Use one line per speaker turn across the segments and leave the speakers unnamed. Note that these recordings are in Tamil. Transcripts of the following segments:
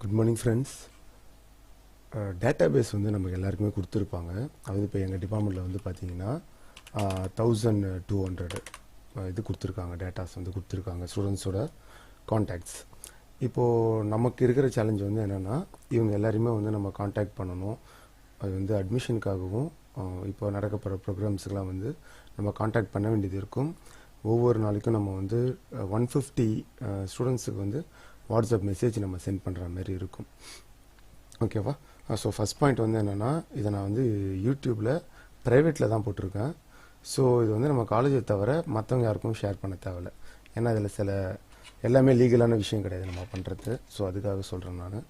Good morning friends. டேட்டாபேஸ் வந்து நமக்கு எல்லாருக்குமே கொடுத்துருப்பாங்க. அது இப்போ எங்கள் டிபார்ட்மெண்ட்டில் வந்து பார்த்தீங்கன்னா 1200 இது கொடுத்துருக்காங்க, டேட்டாஸ் வந்து கொடுத்துருக்காங்க ஸ்டூடெண்ட்ஸோட கான்டாக்ட்ஸ். இப்போது நமக்கு இருக்கிற சேலஞ்ச் வந்து என்னென்னா, இவங்க எல்லாருமே வந்து நம்ம கான்டாக்ட் பண்ணணும். அது வந்து அட்மிஷனுக்காகவும் இப்போ நடக்கப்படுற ப்ரோக்ராம்ஸுக்கெலாம் வந்து நம்ம கான்டாக்ட் பண்ண வேண்டியது இருக்கும். ஒவ்வொரு நாளைக்கும் நம்ம வந்து 150 ஸ்டூடெண்ட்ஸுக்கு வந்து வாட்ஸ்அப் மெசேஜ் நம்ம சென்ட் பண்ணுற மாதிரி இருக்கும். ஓகேவா? ஸோ ஃபஸ்ட் பாயிண்ட் வந்து என்னென்னா, இதை நான் வந்து யூடியூப்பில் ப்ரைவேட்டில் தான் போட்டிருக்கேன். ஸோ இது வந்து நம்ம காலேஜை தவிர மற்றவங்க யாருக்கும் ஷேர் பண்ண தேவையில்ல. ஏன்னா இதில் சில எல்லாமே லீகலான விஷயம் கிடையாது நம்ம பண்ணுறது. ஸோ அதுக்காக சொல்கிறேன் நான்.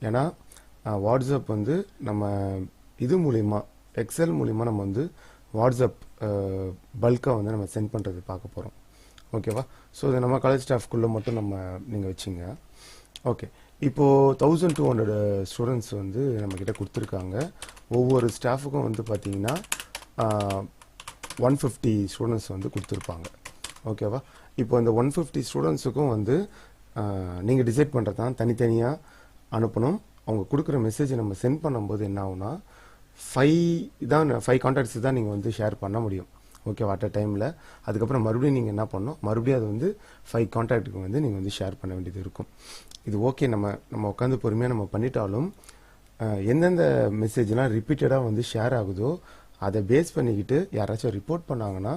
ஏன்னா வாட்ஸ்அப் வந்து நம்ம இது மூலிமா, எக்ஸல் மூலிமா நம்ம வந்து வாட்ஸ்அப் பல்காக வந்து நம்ம சென்ட் பண்ணுறது பார்க்க போகிறோம். ஓகேவா? ஸோ இது நம்ம காலேஜ் ஸ்டாஃப்குள்ளே மட்டும் நீங்கள் வச்சுங்க. ஓகே, இப்போது 1200 ஸ்டூடெண்ட்ஸ் வந்து நம்மக்கிட்ட கொடுத்துருக்காங்க. ஒவ்வொரு ஸ்டாஃபுக்கும் வந்து பார்த்திங்கன்னா 150 ஸ்டூடெண்ட்ஸ் வந்து கொடுத்துருப்பாங்க. ஓகேவா? இப்போ இந்த 150 ஸ்டூடெண்ட்ஸுக்கும் வந்து நீங்கள் டிசைட் பண்ணுறது தான் தனித்தனியாக அனுப்பணும். அவங்க கொடுக்குற மெசேஜை நம்ம சென்ட் பண்ணும்போது என்ன ஆகுனா, 5 கான்டாக்ட்ஸ் தான் நீங்கள் வந்து ஷேர் பண்ண முடியும். ஓகேவா? அட் அ டைமில். அதுக்கப்புறம் மறுபடியும் நீங்கள் என்ன பண்ணணும், மறுபடியும் அது வந்து 5 கான்டாக்ட்டுக்கு வந்து நீங்கள் வந்து ஷேர் பண்ண வேண்டியது இருக்கும். இது ஓகே, நம்ம உட்காந்து பொறுமையாக நம்ம பண்ணிட்டாலும் எந்தெந்த மெசேஜ்லாம் ரிப்பீட்டடாக வந்து ஷேர் ஆகுதோ அதை பேஸ் பண்ணிக்கிட்டு யாராச்சும் ரிப்போர்ட் பண்ணாங்கன்னா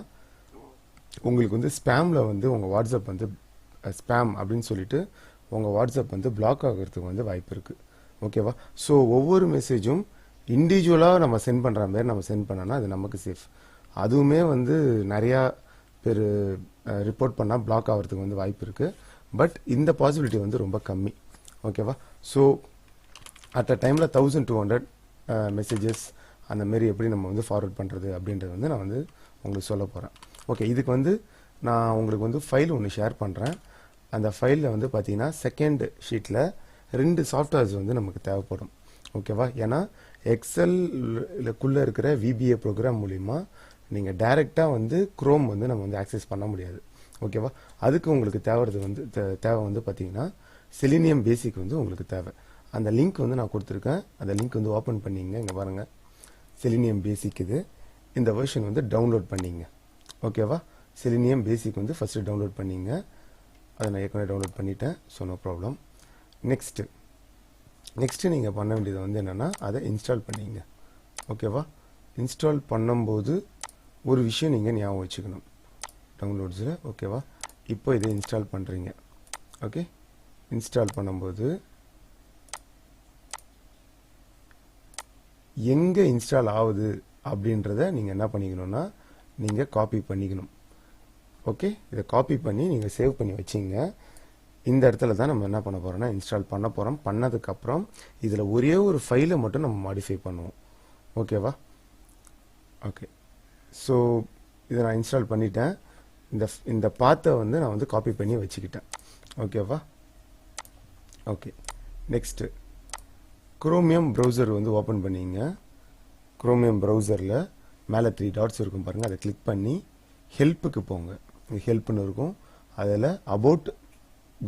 உங்களுக்கு வந்து ஸ்பேமில் வந்து உங்கள் வாட்ஸ்அப் வந்து ஸ்பேம் அப்படின்னு சொல்லிட்டு உங்கள் வாட்ஸ்அப் வந்து பிளாக் ஆகிறதுக்கு வந்து வாய்ப்பு இருக்குது. ஓகேவா? ஸோ ஒவ்வொரு மெசேஜும் இண்டிவிஜுவலாக நம்ம சென்ட் பண்ணுற மாதிரி நம்ம சென்ட் பண்ணோன்னா அது நமக்கு சேஃப். அதுவுமே வந்து நிறையா பேர் ரிப்போர்ட் பண்ணால் பிளாக் ஆகிறதுக்கு வந்து வாய்ப்பு இருக்குது. பட் இந்த பாசிபிலிட்டி வந்து ரொம்ப கம்மி. ஓகேவா? ஸோ அட் அ டைமில் 1200 மெசேஜஸ் அந்த மாரி எப்படி நம்ம வந்து ஃபார்வர்ட் பண்ணுறது அப்படின்றது வந்து நான் வந்து உங்களுக்கு சொல்ல போகிறேன். ஓகே, இதுக்கு வந்து நான் உங்களுக்கு வந்து ஃபைல் ஒன்று ஷேர் பண்ணுறேன். அந்த ஃபைலில் வந்து பார்த்தீங்கன்னா செகண்ட் ஷீட்டில் 2 சாஃப்ட்வேர்ஸ் வந்து நமக்கு தேவைப்படும். ஓகேவா? ஏன்னா எக்ஸல்குள்ளே இருக்கிற விபிஏ ப்ரோக்ராம் மூலிமா நீங்கள் டைரெக்டாக வந்து குரோம் வந்து நம்ம வந்து ஆக்சஸ் பண்ண முடியாது. ஓகேவா? அதுக்கு உங்களுக்கு தேவை வந்து பார்த்தீங்கன்னா செலினியம் பேசிக் வந்து உங்களுக்கு தேவை. அந்த லிங்க் வந்து நான் கொடுத்துருக்கேன். அந்த லிங்க் வந்து ஓப்பன் பண்ணிங்க. இங்கே பாருங்கள், செலினியம் பேசிக் இது. இந்த வெர்ஷன் வந்து டவுன்லோட் பண்ணிங்க. ஓகேவா? செலினியம் பேசிக் வந்து ஃபஸ்ட்டு டவுன்லோட் பண்ணிங்க. அதை நான் ஏற்கனவே டவுன்லோட் பண்ணிட்டேன். So no problem. நெக்ஸ்ட்டு நீங்கள் பண்ண வேண்டியது வந்து என்னென்னா, அதை இன்ஸ்டால் பண்ணிங்க. ஓகேவா? இன்ஸ்டால் பண்ணும்போது ஒரு விஷயம் நீங்கள் ஞாபகம் வச்சுக்கணும் டவுன்லோட்ஸில். ஓகேவா? இப்போ இதை இன்ஸ்டால் பண்ணுறீங்க. ஓகே, இன்ஸ்டால் பண்ணும்போது எங்கே இன்ஸ்டால் ஆகுது அப்படின்றத நீங்கள் என்ன பண்ணிக்கணும்னா, நீங்கள் காப்பி பண்ணிக்கணும். ஓகே, இதை காப்பி பண்ணி நீங்கள் சேவ் பண்ணி வச்சிங்க. இந்த இடத்துல தான் நம்ம என்ன பண்ண போகிறோம்னா இன்ஸ்டால் பண்ண போகிறோம். பண்ணதுக்கப்புறம் இதில் ஒரே ஒரு ஃபைலை மட்டும் நம்ம மாடிஃபை பண்ணுவோம். ஓகேவா? ஓகே, ஸோ இதை நான் இன்ஸ்டால் பண்ணிட்டேன். இந்த பாத்தை வந்து நான் வந்து காப்பி பண்ணி வச்சுக்கிட்டேன். ஓகேவா? ஓகே, நெக்ஸ்ட்டு குரோமியம் ப்ரௌசர் வந்து ஓப்பன் பண்ணிங்க. குரோமியம் ப்ரௌசரில் மேலே 3 டாட்ஸ் இருக்கும் பாருங்கள், அதை கிளிக் பண்ணி ஹெல்ப்புக்கு போங்க. ஹெல்ப்னு இருக்கும். அதில் அபவுட்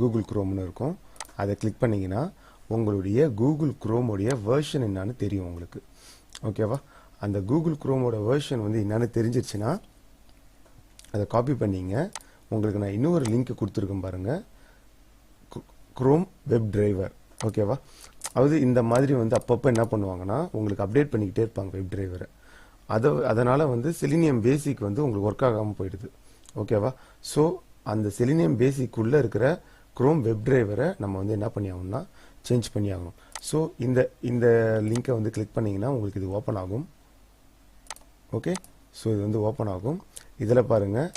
கூகுள் குரோம்னு இருக்கும். அதை கிளிக் பண்ணிங்கன்னா உங்களுடைய கூகுள் குரோமோடைய வேர்ஷன் என்னான்னு தெரியும் உங்களுக்கு. ஓகேவா? அந்த கூகுள் குரோமோட வேர்ஷன் வந்து என்னன்னு தெரிஞ்சிருச்சுன்னா அதை காப்பி பண்ணிங்க. உங்களுக்கு நான் இன்னொரு லிங்க் கொடுத்துருக்கேன் பாருங்கள், குரோம் WebDriver. ஓகேவா? அதாவது இந்த மாதிரி வந்து அப்பப்போ என்ன பண்ணுவாங்கன்னா உங்களுக்கு அப்டேட் பண்ணிக்கிட்டே இருப்பாங்க WebDriver. அதனால் வந்து செலினியம் பேசிக் வந்து உங்களுக்கு ஒர்க் ஆகாமல் போயிடுது. ஓகேவா? ஸோ அந்த செலினியம் பேசிக் உள்ளே இருக்கிற குரோம் WebDriver நம்ம வந்து என்ன பண்ணி ஆகணும்னா சேஞ்ச் பண்ணி ஆகணும். ஸோ இந்த லிங்கை வந்து கிளிக் பண்ணிங்கன்னா உங்களுக்கு இது ஓப்பன் ஆகும். ஓகே, ஸோ இது வந்து ஓப்பன் ஆகும். இதில் பாருங்கள்,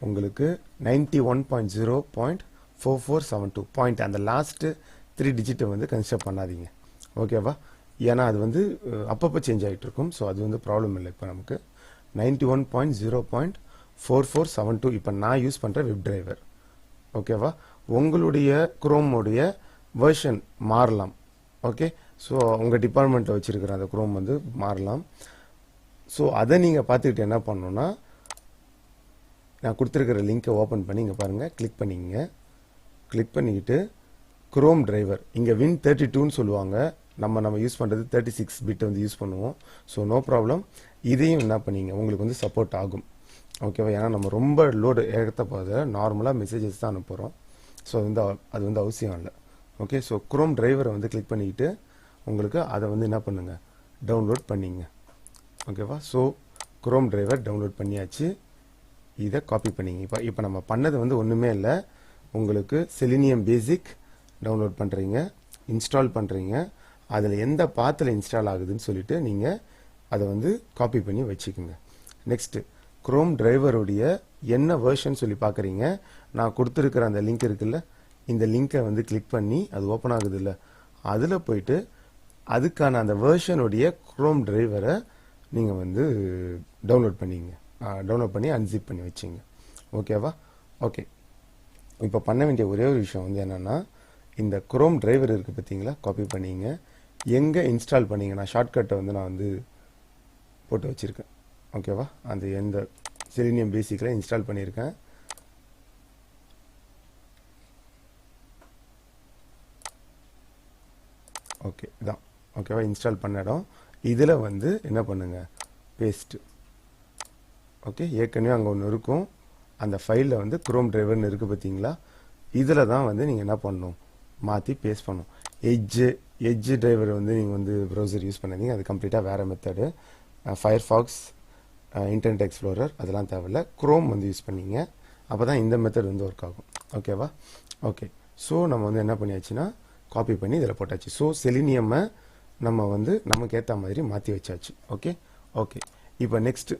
உங்களுக்கு 91.0.4472 பாயிண்ட், அந்த லாஸ்ட்டு 3 டிஜிட்டை வந்து கன்சிடர் பண்ணாதீங்க. ஓகேவா? ஏன்னா அது வந்து அப்பப்போ சேஞ்ச் ஆகிட்டு இருக்கும். ஸோ அது வந்து ப்ராப்ளம் இல்லை. இப்போ நமக்கு 91.0.4472 இப்போ நான் யூஸ் பண்ணுற WebDriver. ஓகேவா? உங்களுடைய குரோமோடைய வேர்ஷன் மாறலாம். ஓகே, ஸோ உங்கள் டிபார்ட்மெண்ட்டில் வச்சுருக்கிற அந்த குரோம் வந்து மாறலாம். ஸோ அதை நீங்கள் பார்த்துக்கிட்டு என்ன பண்ணணுன்னா, நான் கொடுத்துருக்கிற லிங்க்கை ஓப்பன் பண்ணி இங்கே பாருங்கள், கிளிக் பண்ணிங்க. கிளிக் பண்ணிக்கிட்டு குரோம் டிரைவர் இங்கே Win32ன்னு சொல்லுவாங்க. நம்ம யூஸ் பண்ணுறது 36 பிட் வந்து யூஸ் பண்ணுவோம். So no problem. இதையும் என்ன பண்ணீங்க உங்களுக்கு வந்து சப்போர்ட் ஆகும். ஓகேவா? ஏன்னா நம்ம ரொம்ப லோடு ஏற்ற போது நார்மலாக மெசேஜஸ் தான் அனுப்புகிறோம். ஸோ அது வந்து அவசியம் இல்லை. ஓகே, ஸோ குரோம் டிரைவரை வந்து கிளிக் பண்ணிக்கிட்டு உங்களுக்கு அதை வந்து என்ன பண்ணுங்கள், டவுன்லோட் பண்ணிங்க. ஓகேவா? ஸோ குரோம் டிரைவர் டவுன்லோட் பண்ணியாச்சு. இதை காப்பி பண்ணிங்க. இப்போ நம்ம பண்ணது வந்து ஒன்றுமே இல்லை. உங்களுக்கு செலினியம் பேசிக் டவுன்லோட் பண்ணுறீங்க, இன்ஸ்டால் பண்ணுறீங்க. அதில் எந்த பாத்தில் இன்ஸ்டால் ஆகுதுன்னு சொல்லிட்டு நீங்கள் அதை வந்து காப்பி பண்ணி வச்சுக்கோங்க. நெக்ஸ்ட்டு குரோம் டிரைவருடைய என்ன வேர்ஷன் சொல்லி பார்க்குறீங்க. நான் கொடுத்துருக்கிற அந்த லிங்க் இருக்குல்ல, இந்த லிங்கை வந்து கிளிக் பண்ணி அது ஓப்பன் ஆகுது இல்லை, அதில் போயிட்டு அதுக்கான அந்த வேர்ஷனுடைய குரோம் டிரைவரை நீங்கள் வந்து டவுன்லோட் பண்ணிங்க. டவுன்லோட் பண்ணி அன்சிப் பண்ணி வச்சிங்க. ஓகேவா? ஓகே, இப்போ பண்ண வேண்டிய ஒரே ஒரு விஷயம் வந்து என்னென்னா, இந்த குரோம் டிரைவர் இருக்குது பார்த்தீங்களா, காப்பி பண்ணிங்க. எங்கே இன்ஸ்டால் பண்ணிங்க, நான் ஷார்ட்கட்டை வந்து நான் வந்து போட்டு வச்சுருக்கேன். ஓகேவா? அந்த எந்த செலினியம் பேசிக்கில் இன்ஸ்டால் பண்ணியிருக்கேன். ஓகே இதான். ஓகேவா? இன்ஸ்டால் பண்ண இடம் இதில் வந்து என்ன பண்ணுங்கள், பேஸ்ட்டு. ஓகே, ஏற்கனவே அங்கே ஒன்று இருக்கும். அந்த ஃபைலில் வந்து குரோம் டிரைவர்னு இருக்குது பார்த்தீங்களா, இதில் தான் வந்து நீங்கள் என்ன பண்ணணும், மாற்றி பேஸ்ட் பண்ணணும். எட்ஜ் டிரைவர் வந்து நீங்கள் வந்து ப்ரௌசர் யூஸ் பண்ணாதீங்க, அது கம்ப்ளீட்டாக வேறு மெத்தடு. ஃபயர்ஃபாக்ஸ், இன்டர்நெட் எக்ஸ்ப்ளோரர் அதெல்லாம் தேவையில்லை. குரோம் வந்து யூஸ் பண்ணிங்க. அப்போ தான் இந்த மெத்தட் வந்து ஒர்க் ஆகும். ஓகேவா? ஓகே, ஸோ நம்ம வந்து என்ன பண்ணியாச்சுன்னா காப்பி பண்ணி இதில் போட்டாச்சு. ஸோ செலினியம்மை நம்ம வந்து நமக்கு ஏற்ற மாதிரி மாற்றி வச்சாச்சு. ஓகே ஓகே, இப்போ நெக்ஸ்ட்டு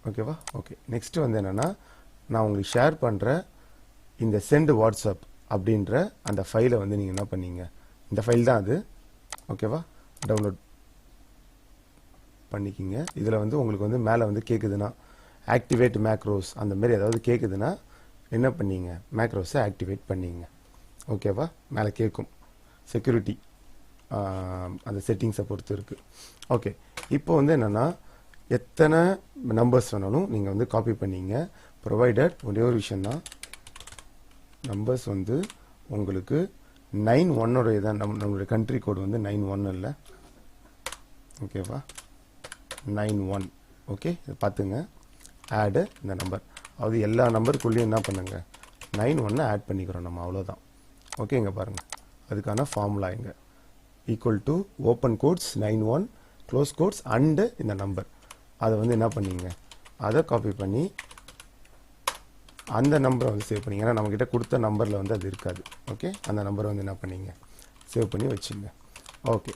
ஓகேவா? ஓகே, நெக்ஸ்ட்டு வந்து என்னென்னா, நான் உங்களுக்கு ஷேர் பண்ணுற இந்த சென்ட் வாட்ஸ்அப் அப்படின்ற அந்த ஃபைலை வந்து நீங்கள் என்ன பண்ணீங்க, இந்த ஃபைல் தான் அது. ஓகேவா? டவுன்லோட் பண்ணிக்கிங்க. இதில் வந்து உங்களுக்கு வந்து மேலே வந்து கேட்குதுன்னா ஆக்டிவேட் மேக்ரோஸ் அந்த மாதிரி ஏதாவது கேட்குதுன்னா என்ன பண்ணீங்க, மேக்ரோஸை ஆக்டிவேட் பண்ணிங்க. ஓகேவா? மேலே கேட்கும். செக்யூரிட்டி அந்த செட்டிங்ஸை பொறுத்து இருக்குது. ஓகே, இப்போ வந்து என்னென்னா, எத்தனை நம்பர்ஸ் வேணாலும் நீங்கள் வந்து காப்பி பண்ணிங்க. ப்ரொவைடட் ஒரே ஒரு விஷயந்தான், நம்பர்ஸ் வந்து உங்களுக்கு 91 தான். நம்மளுடைய கண்ட்ரி கோடு வந்து 91 இல்லை. ஓகேவா? 91. ஓகே, இதை பார்த்துங்க. ஆடு இந்த நம்பர், அதாவது எல்லா நம்பருக்குள்ளேயும் என்ன பண்ணுங்க, 91 ஆட் பண்ணிக்கிறோம் நம்ம, அவ்வளோதான். ஓகே, இங்கே பாருங்கள், அதுக்கான ஃபார்முலா இங்கே equal to open quotes 91 close quotes and இந்த நம்பர். அதை வந்து என்ன பண்ணிங்க, அதை காப்பி பண்ணி அந்த நம்பரை வந்து சேவ் பண்ணிங்க. ஏன்னா நம்மக்கிட்ட கொடுத்த நம்பரில் வந்து அது இருக்காது. ஓகே, அந்த நம்பரை வந்து என்ன பண்ணிங்க, சேவ் பண்ணி வச்சுங்க. ஓகே,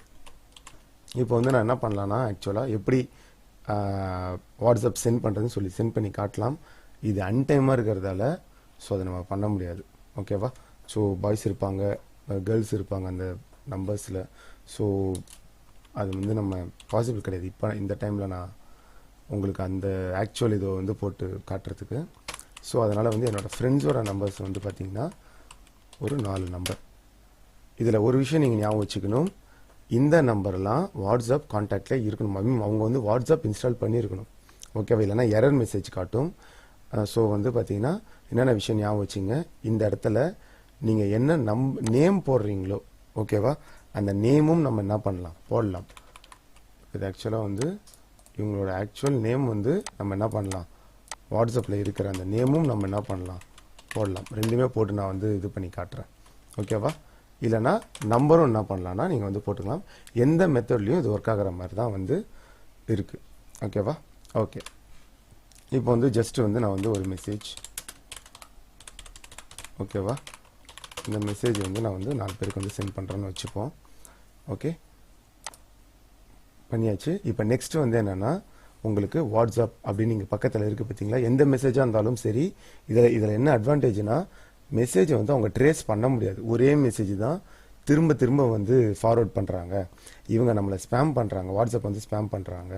இப்போ வந்து நான் என்ன பண்ணலான்னா, ஆக்சுவலாக எப்படி வாட்ஸ்அப் சென்ட் பண்ணுறதுன்னு சொல்லி சென்ட் பண்ணி காட்டலாம். இது அன்டைமாக இருக்கிறதால ஸோ அதை நம்ம பண்ண முடியாது. ஓகேவா? ஸோ பாய்ஸ் இருப்பாங்க, கேர்ள்ஸ் இருப்பாங்க அந்த நம்பர்ஸில். ஸோ அது வந்து நம்ம பாசிபிள் கிடையாது இப்போ இந்த டைமில் நான் உங்களுக்கு அந்த ஆக்சுவல் இதை வந்து போட்டு காட்டுறதுக்கு. ஸோ அதனால் வந்து என்னோடய ஃப்ரெண்ட்ஸோட நம்பர்ஸ் வந்து பார்த்திங்கன்னா ஒரு 4 நம்பர். இதில் ஒரு விஷயம் நீங்கள் ஞாபகம் வச்சுக்கணும், இந்த நம்பர்லாம் வாட்ஸ்அப் கான்டாக்டில் இருக்கணும். அவங்க வந்து வாட்ஸ்அப் இன்ஸ்டால் பண்ணியிருக்கணும். ஓகேவா? இல்லைனா எரர் மெசேஜ் காட்டும். ஸோ வந்து பார்த்தீங்கன்னா என்னென்ன விஷயம் ஞாபகம் வச்சுங்க, இந்த இடத்துல நீங்கள் என்ன நேம் போடுறீங்களோ, ஓகேவா, அந்த நேமும் நம்ம என்ன பண்ணலாம், போடலாம். இது ஆக்சுவலாக வந்து இவங்களோட ஆக்சுவல் நேம் வந்து நம்ம என்ன பண்ணலாம், வாட்ஸ்அப்பில் இருக்கிற அந்த நேமும் நம்ம என்ன பண்ணலாம், போடலாம். ரெண்டுமே போட்டு நான் வந்து இது பண்ணி காட்டுறேன். ஓகேவா? இல்லைனா நம்பரும் என்ன பண்ணலான்னா நீங்கள் வந்து போட்டுக்கலாம். எந்த மெத்தட்லையும் இது ஒர்க் ஆகிற மாதிரி தான் வந்து இருக்குது. ஓகேவா? ஓகே, இப்போ வந்து ஜஸ்ட் வந்து நான் வந்து ஒரு மெசேஜ், ஓகேவா, இந்த மெசேஜ் வந்து நான் வந்து 4 பேருக்கு வந்து சென்ட் பண்ணுறேன்னு வச்சுப்போம். ஓகே, பண்ணியாச்சு. இப்போ நெக்ஸ்ட்டு வந்து என்னென்னா, உங்களுக்கு வாட்ஸ்அப் அப்படின்னு நீங்கள் பக்கத்தில் இருக்குது பார்த்தீங்களா, எந்த மெசேஜாக இருந்தாலும் சரி. இதில் என்ன அட்வான்டேஜ்னா, மெசேஜை வந்து அவங்க ட்ரேஸ் பண்ண முடியாது. ஒரே மெசேஜ் தான் திரும்ப திரும்ப வந்து ஃபார்வர்ட் பண்ணுறாங்க. இவங்க நம்மளை ஸ்பேம் பண்ணுறாங்க, வாட்ஸ்அப் வந்து ஸ்பேம் பண்ணுறாங்க.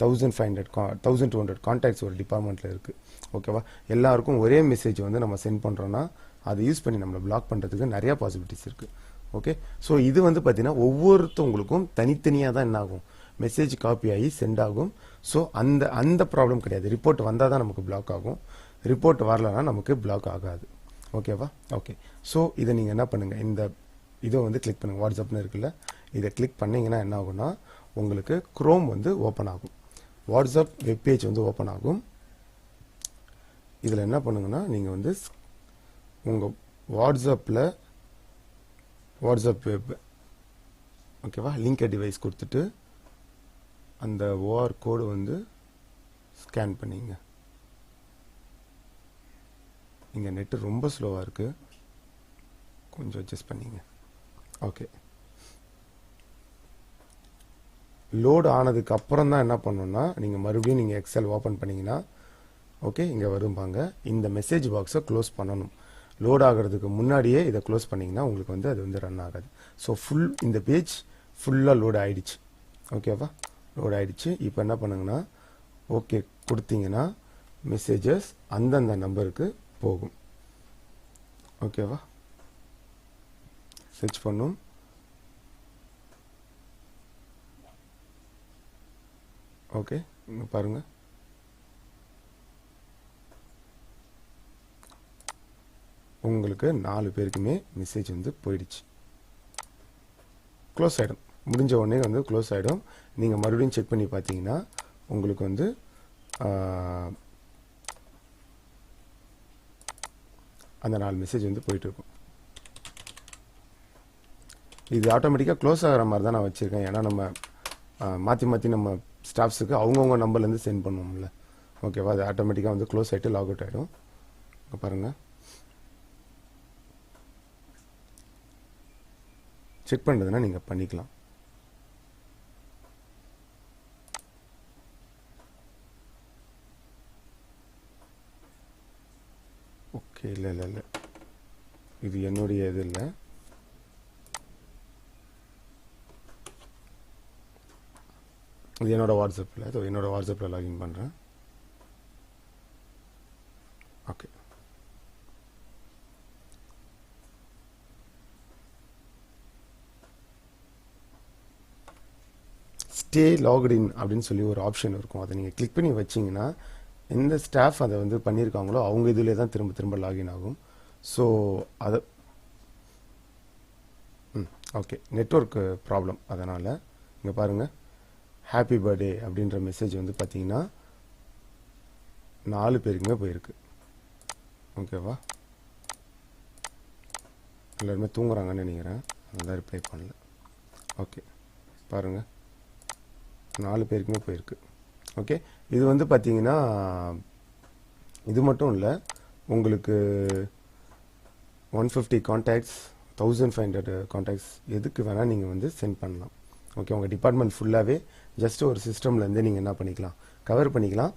1200 கான்டாக்ட்ஸ் ஒரு டிபார்ட்மெண்ட்டில் இருக்குது. ஓகேவா? எல்லாருக்கும் ஒரே மெசேஜ் வந்து நம்ம சென்ட் பண்ணுறோன்னா அதை யூஸ் பண்ணி நம்மளை பிளாக் பண்ணுறதுக்கு நிறையா பாசிபிலிட்டிஸ் இருக்குது. ஓகே, ஸோ இது வந்து பார்த்தீங்கன்னா ஒவ்வொருத்தவங்களுக்கும் தனித்தனியாக தான் என்ன ஆகும், மெசேஜ் காப்பி ஆகி சென்ட் ஆகும். ஸோ அந்த ப்ராப்ளம் கிடையாது. ரிப்போர்ட் வந்தால் தான் நமக்கு பிளாக் ஆகும், ரிப்போர்ட் வரலன்னா நமக்கு பிளாக் ஆகாது. ஓகேவா? ஓகே. ஸோ இதை நீங்கள் என்ன பண்ணுங்கள், இந்த இதை வந்து கிளிக் பண்ணுங்கள். வாட்ஸ்அப்னு இருக்குல்ல, இதை கிளிக் பண்ணிங்கன்னா என்ன ஆகும்னா உங்களுக்கு குரோம் வந்து ஓப்பன் ஆகும். வாட்ஸ்அப் வெப்பேஜ் வந்து ஓப்பன் ஆகும். இதில் என்ன பண்ணுங்கன்னா நீங்கள் வந்து உங்கள் வாட்ஸ்அப்பில் வாட்ஸ்அப் வெப் ஓகேவா லிங்க் டிவைஸ் கொடுத்துட்டு அந்த ஓஆர் கோடு வந்து ஸ்கேன் பண்ணிங்க. இங்கே நெட்டு ரொம்ப ஸ்லோவாக இருக்குது, கொஞ்சம் அட்ஜஸ்ட் பண்ணிங்க. ஓகே, லோடு ஆனதுக்கு அப்புறம் தான் என்ன பண்ணணும்னா நீங்கள் மறுபடியும் நீங்கள் எக்ஸல் ஓப்பன் பண்ணிங்கன்னா ஓகே இங்கே வரும்பாங்க. இந்த மெசேஜ் பாக்ஸை க்ளோஸ் பண்ணணும். லோட் ஆகிறதுக்கு முன்னாடியே இதை க்ளோஸ் பண்ணிங்கன்னா உங்களுக்கு வந்து அது வந்து ரன் ஆகாது. ஸோ இந்த பேஜ் ஃபுல்லாக லோடு ஆகிடுச்சு. ஓகேவா? லோட் ஆகிடுச்சு. இப்போ என்ன பண்ணுங்கன்னா ஓகே கொடுத்தீங்கன்னா மெசேஜஸ் அந்தந்த நம்பருக்கு போகும். ஓகேவா? சர்ச் பண்ணும். ஓகே, இங்கே பாருங்கள். உங்களுக்கு 4 பேருக்குமே மெசேஜ் வந்து போயிடுச்சு. க்ளோஸ் ஆகிடும். முடிஞ்ச உடனே வந்து க்ளோஸ் ஆகிடும். நீங்கள் மறுபடியும் செக் பண்ணி பார்த்தீங்கன்னா உங்களுக்கு வந்து அந்த 4 மெசேஜ் வந்து போயிட்டுருக்கும். இது ஆட்டோமேட்டிக்காக க்ளோஸ் ஆகிற மாதிரி தான் நான் வச்சுருக்கேன். ஏன்னா நம்ம மாற்றி மாற்றி நம்ம ஸ்டாஃப்ஸுக்கு அவங்கவுங்க நம்பர்லேருந்து சென்ட் பண்ணுவோம்ல. ஓகேவா? அது ஆட்டோமேட்டிக்காக வந்து க்ளோஸ் ஆகிட்டு லாக் அவுட் ஆகிடும். பாருங்கள், செக் பண்ணுறதுனா நீங்கள் பண்ணிக்கலாம். ஓகே, இல்லை இது என்னுடைய இது இல்லை. இது என்னோட வாட்ஸ்அப்பில். ஸோ என்னோட வாட்ஸ்அப்பில் லாகின் பண்ணுறேன். ஓகே, ஸ்டே லாக்ட் இன் அப்படின்னு சொல்லி ஒரு ஆப்ஷன் இருக்கும். அதை நீங்கள் கிளிக் பண்ணி வச்சிங்கன்னா எந்த ஸ்டாஃப் அதை வந்து பண்ணியிருக்காங்களோ அவங்க இதிலே தான் திரும்ப திரும்ப லாகின் ஆகும். ஸோ அதை ஓகே, நெட்வொர்க் ப்ராப்ளம். அதனால் இங்கே பாருங்கள், ஹாப்பி பர்த்டே அப்படின்ற மெசேஜ் வந்து பார்த்தீங்கன்னா 4 பேருக்குமே போயிருக்கு. ஓகேவா? எல்லாருமே தூங்குறாங்கன்னு நினைக்கிறேன், அதெல்லாம் ரிப்ளை பண்ணல. ஓகே, பாருங்கள் 4 பேருக்குமே போயிருக்கு. ஓகே, இது வந்து பார்த்தீங்கன்னா இது மட்டும் இல்லை, உங்களுக்கு 150 கான்டாக்ட்ஸ் 1500 கான்டாக்ட்ஸ் எதுக்கு வேணால் நீங்கள் வந்து சென்ட் பண்ணலாம். ஓகே, உங்கள் டிபார்ட்மெண்ட் ஃபுல்லாகவே ஜஸ்ட் ஒரு சிஸ்டம்லேருந்து நீங்கள் என்ன பண்ணிக்கலாம், கவர் பண்ணிக்கலாம்.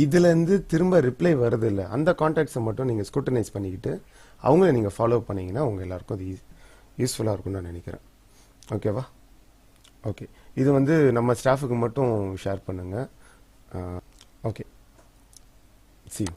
இதுலேருந்து திரும்ப ரிப்ளை வருது இல்லை, அந்த கான்டாக்ட்ஸை மட்டும் நீங்கள் ஸ்க்ரூட்டனைஸ் பண்ணிக்கிட்டு அவங்கள நீங்கள் ஃபாலோ பண்ணிங்கன்னா உங்கள் எல்லாருக்கும் அது யூஸ்ஃபுல்லாக இருக்கும்னு நான் நினைக்கிறேன். ஓகேவா? ஓகே, இது வந்து நம்ம ஸ்டாஃபுக்கு மட்டும் ஷேர் பண்ணுங்கள். Okay, see you.